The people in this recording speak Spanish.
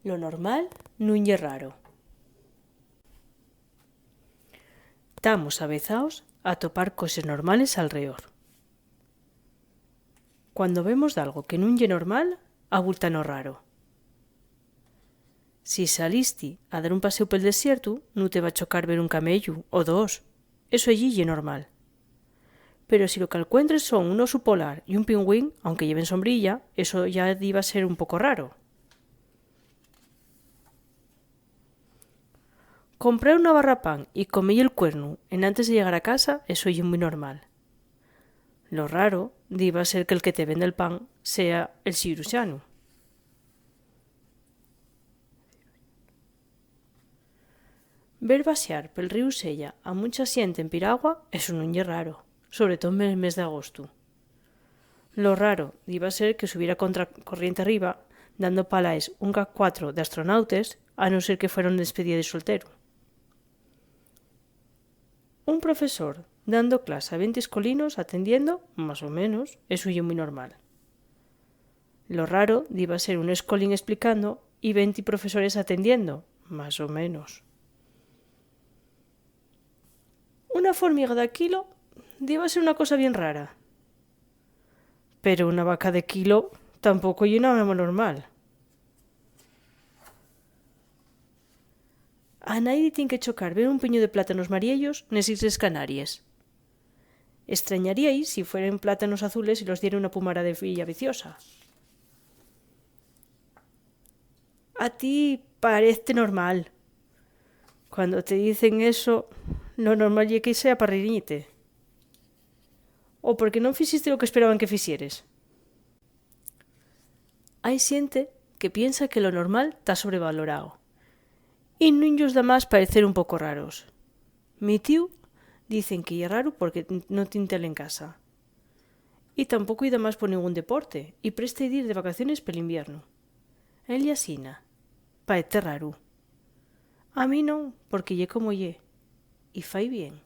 Lo normal nun ye raro. Tamos avezaos a topar coses normales alredor. Cuando vemos d'algo que nun ye normal, abúltanos raro. Si salisti a dar un paseu pel desiertu, nun te va a chocar ver un camellu o dos. Eso allí ye normal. Pero si lo que alcuentres son un osu polar y un pingüín, aunque lleven sombrilla, eso ya diva a ser un poco raro. Comprar una barra pan y comer el cuernu en antes de llegar a casa, eso ye muy normal. Lo raro diva a ser que el que te vende el pan sea el ciruxano. Ver vaxear pel ríu Sella a mucha xente en piragua, eso non ye raro, sobre todo en el mes de agosto. Lo raro diva a ser que subiera contra corriente arriba, dando palaes un K4 de astronautes, a no ser que fuera un despedida de soltero. Un profesor dando clase a 20 escolinos atendiendo, más o menos, eso ye muy normal. Lo raro diva a ser un escolín explicando y 20 profesores atendiendo, más o menos. Una formiga de kilo diva a ser una cosa bien rara. Pero una vaca de kilo tampoco ye nada normal. A nadie tiene que chocar ver un piño de plátanos mariellos nes Isles Canarias. Extrañaríais si fueran plátanos azules y los diera una pumara de villa viciosa. A ti parece normal. Cuando te dicen eso, lo normal ye que sea para riñite. O porque non fixiste lo que esperaban que fixieres. Hai xente que piensa que lo normal está sobrevalorado. Y non llos da más parecer un poco raros. Mi tío dicen que ye raro porque no tiene tele en casa. Y tampoco ida más por ningún deporte y presta ir de vacaciones pel invierno. Él ye asina. Paete raro. A mí non, porque ye como ye. Y fai bien.